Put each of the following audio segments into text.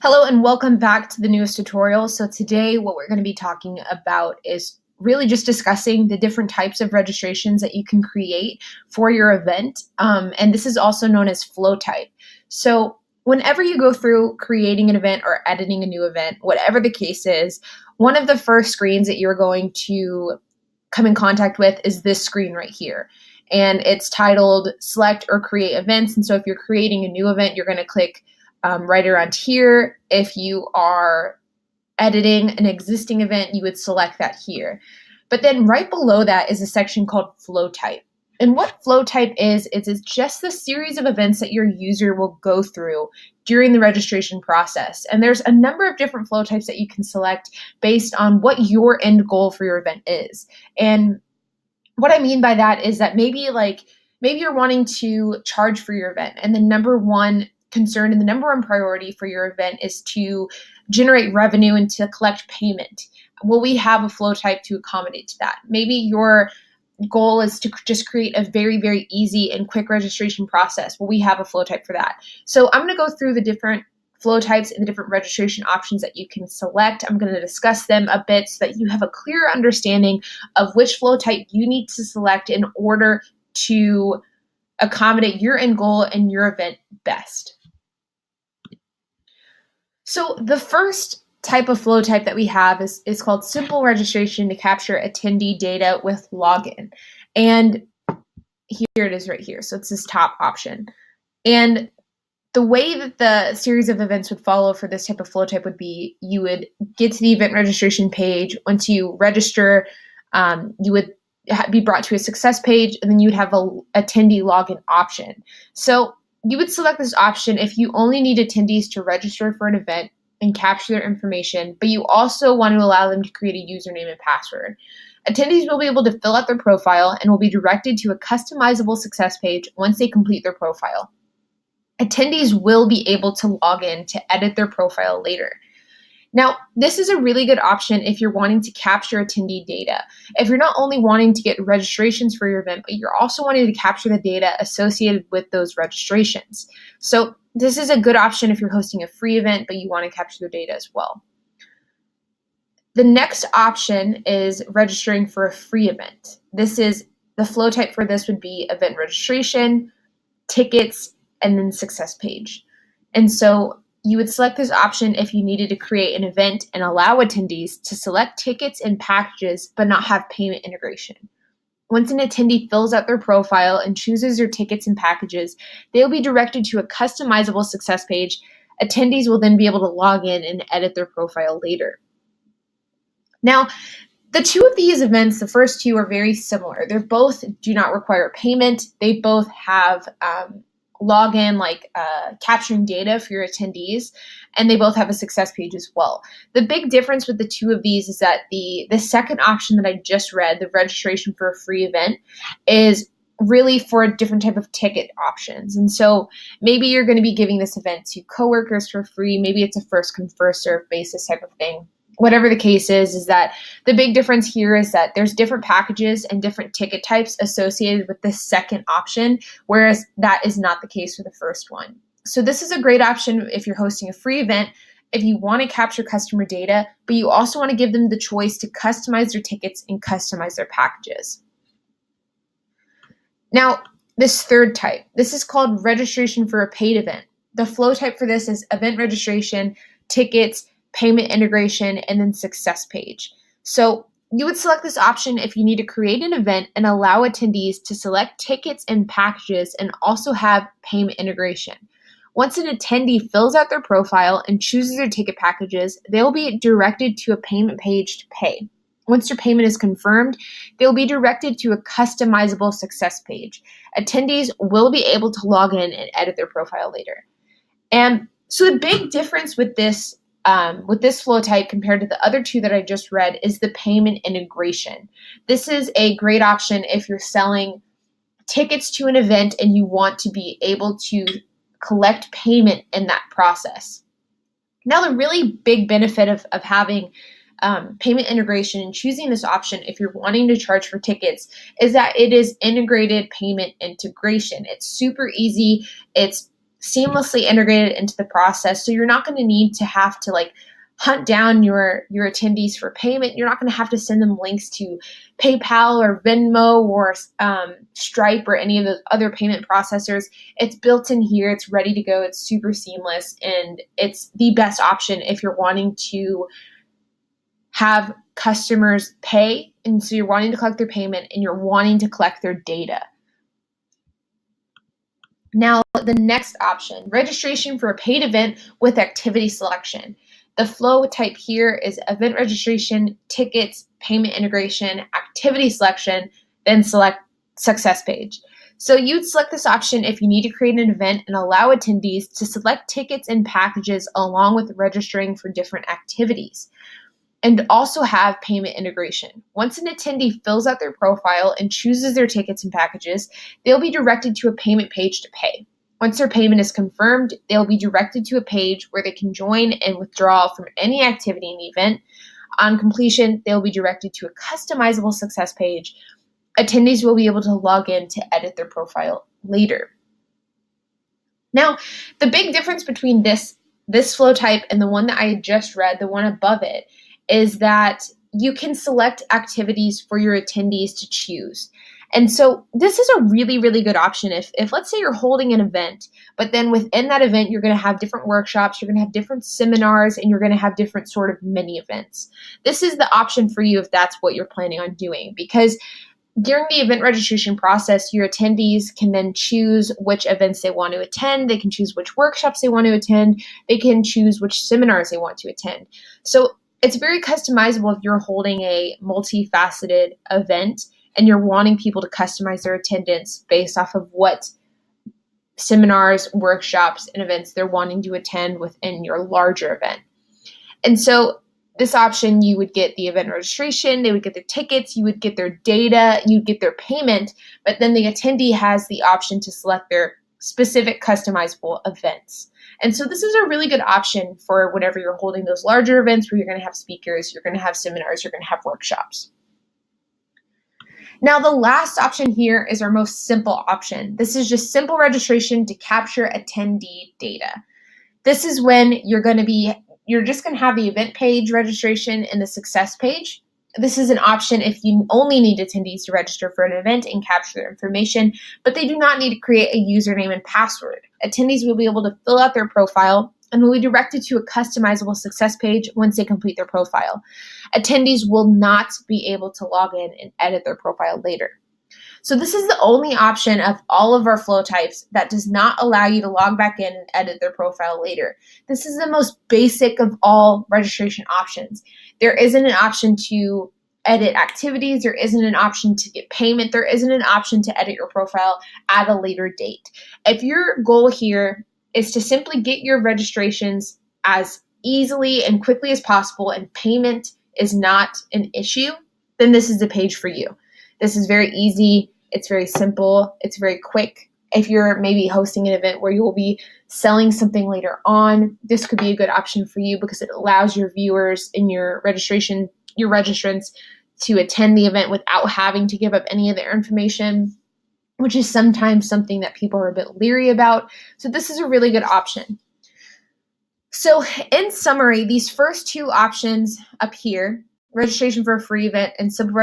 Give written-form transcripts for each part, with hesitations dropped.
Hello and welcome back to the newest tutorial. So today what we're going to be talking about is really just discussing the different types of registrations that you can create for your event. And this is also known as flow type. So whenever you go through creating an event or editing a new event, whatever the case is, one of the first screens that you're going to come in contact with is this screen right here. And it's titled Select or Create Events. And so if you're creating a new event, you're going to click right around here. If you are editing an existing event, you would select that here. But then right below that is a section called flow type. And what flow type is it's just the series of events that your user will go through during the registration process. And there's a number of different flow types that you can select based on what your end goal for your event is. And what I mean by that is that maybe you're wanting to charge for your event, and the number one concern and the number one priority for your event is to generate revenue and to collect payment. Well, we have a flow type to accommodate to that. Maybe your goal is to just create a very, very easy and quick registration process. Well, we have a flow type for that. So I'm going to go through the different flow types and the different registration options that you can select. I'm going to discuss them a bit so that you have a clear understanding of which flow type you need to select in order to accommodate your end goal and your event best. So the first type of flow type that we have is called simple registration to capture attendee data with login. And here it is right here. So it's this top option. And the way that the series of events would follow for this type of flow type would be you would get to the event registration page. Once you register, you would be brought to a success page, and then you'd have a attendee login option. So you would select this option if you only need attendees to register for an event and capture their information, but you also want to allow them to create a username and password. Attendees will be able to fill out their profile and will be directed to a customizable success page once they complete their profile. Attendees will be able to log in to edit their profile later. Now, this is a really good option if you're wanting to capture attendee data. If you're not only wanting to get registrations for your event, but you're also wanting to capture the data associated with those registrations. So this is a good option if you're hosting a free event, but you want to capture the data as well. The next option is registering for a free event. This is the flow type for this would be event registration, tickets, and then success page. And so you would select this option if you needed to create an event and allow attendees to select tickets and packages but not have payment integration. Once an attendee fills out their profile and chooses their tickets and packages, they will be directed to a customizable success page. Attendees will then be able to log in and edit their profile later. Now, the two of these events, the first two, are very similar. They both do not require payment. They both have login, capturing data for your attendees, and they both have a success page as well. The big difference with the two of these is that the second option that I just read, the registration for a free event, is really for a different type of ticket options. And so maybe you're going to be giving this event to coworkers for free. Maybe it's a first come, first serve basis type of thing. Whatever the case is that the big difference here is that there's different packages and different ticket types associated with the second option, whereas that is not the case for the first one. So this is a great option if you're hosting a free event, if you want to capture customer data, but you also want to give them the choice to customize their tickets and customize their packages. Now, this third type, this is called registration for a paid event. The flow type for this is event registration, tickets, payment integration, and then success page. So you would select this option if you need to create an event and allow attendees to select tickets and packages and also have payment integration. Once an attendee fills out their profile and chooses their ticket packages, they will be directed to a payment page to pay. Once their payment is confirmed, they will be directed to a customizable success page. Attendees will be able to log in and edit their profile later. And so the big difference with this flow type compared to the other two that I just read is the payment integration. This is a great option if you're selling tickets to an event and you want to be able to collect payment in that process. Now, the really big benefit of having payment integration and choosing this option if you're wanting to charge for tickets is that it is integrated payment integration. It's super easy. It's seamlessly integrated into the process. So you're not going to need to have to like hunt down your attendees for payment. You're not going to have to send them links to PayPal or Venmo or Stripe or any of those other payment processors. It's built in here. It's ready to go. It's super seamless, and it's the best option if you're wanting to have customers pay, and so you're wanting to collect their payment and you're wanting to collect their data. Now, the next option, registration for a paid event with activity selection. The flow type here is event registration, tickets, payment integration, activity selection, then select success page. So you'd select this option if you need to create an event and allow attendees to select tickets and packages along with registering for different activities, and also have payment integration. Once an attendee fills out their profile and chooses their tickets and packages, they'll be directed to a payment page to pay. Once their payment is confirmed, they'll be directed to a page where they can join and withdraw from any activity in the event. On completion, they'll be directed to a customizable success page. Attendees will be able to log in to edit their profile later. Now, the big difference between this flow type and the one that I had just read, the one above it, is that you can select activities for your attendees to choose. And so this is a really, really good option if let's say you're holding an event, but then within that event, you're going to have different workshops, you're going to have different seminars, and you're going to have different sort of mini events. This is the option for you if that's what you're planning on doing, because during the event registration process, your attendees can then choose which events they want to attend. They can choose which workshops they want to attend. They can choose which seminars they want to attend. So it's very customizable if you're holding a multifaceted event and you're wanting people to customize their attendance based off of what seminars, workshops, and events they're wanting to attend within your larger event. And so this option, you would get the event registration, they would get their tickets, you would get their data, you'd get their payment, but then the attendee has the option to select their specific customizable events. And so this is a really good option for whenever you're holding those larger events where you're going to have speakers, you're going to have seminars, you're going to have workshops. Now, the last option here is our most simple option. This is just simple registration to capture attendee data. This is when you're just going to have the event page registration and the success page. This is an option if you only need attendees to register for an event and capture their information, but they do not need to create a username and password. Attendees will be able to fill out their profile and will be directed to a customizable success page once they complete their profile. Attendees will not be able to log in and edit their profile later. So this is the only option of all of our flow types that does not allow you to log back in and edit their profile later. This is the most basic of all registration options. There isn't an option to edit activities. There isn't an option to get payment. There isn't an option to edit your profile at a later date. If your goal here is to simply get your registrations as easily and quickly as possible and payment is not an issue, then this is the page for you. This is very easy. It's very simple. It's very quick. If you're maybe hosting an event where you will be selling something later on, this could be a good option for you because it allows your viewers and your registrants to attend the event without having to give up any of their information, which is sometimes something that people are a bit leery about. So this is a really good option. So in summary, these first two options up here, registration for a free event and simple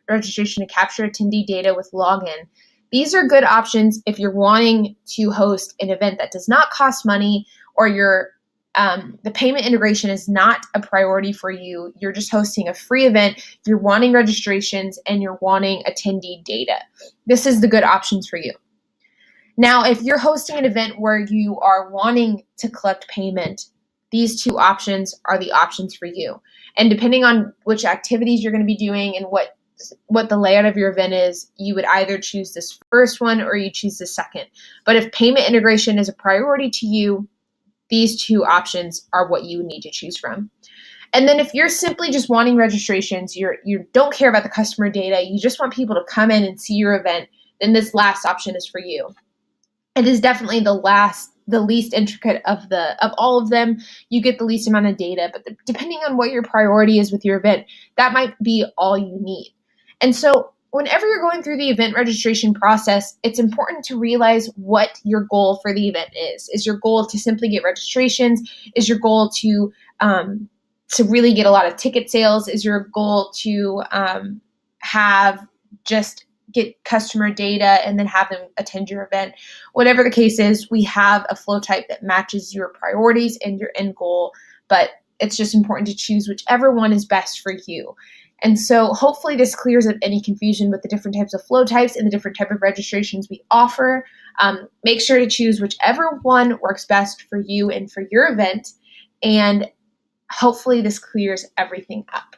registration to capture attendee data with login, these are good options if you're wanting to host an event that does not cost money, or the payment integration is not a priority for you. You're just hosting a free event, you're wanting registrations, and you're wanting attendee data. This is the good options for you. Now, if you're hosting an event where you are wanting to collect payment, these two options are the options for you. And depending on which activities you're going to be doing and what the layout of your event is, you would either choose this first one or you choose the second. But if payment integration is a priority to you, these two options are what you need to choose from. And then if you're simply just wanting registrations, you don't care about the customer data, you just want people to come in and see your event, then this last option is for you. It is definitely the least intricate of all of them. You get the least amount of data, but depending on what your priority is with your event, that might be all you need. And so whenever you're going through the event registration process, it's important to realize what your goal for the event is. Is your goal to simply get registrations? Is your goal to really get a lot of ticket sales? Is your goal to have just get customer data and then have them attend your event? Whatever the case is, we have a flow type that matches your priorities and your end goal, but it's just important to choose whichever one is best for you. And so hopefully this clears up any confusion with the different types of flow types and the different type of registrations we offer. Make sure to choose whichever one works best for you and for your event. And hopefully this clears everything up.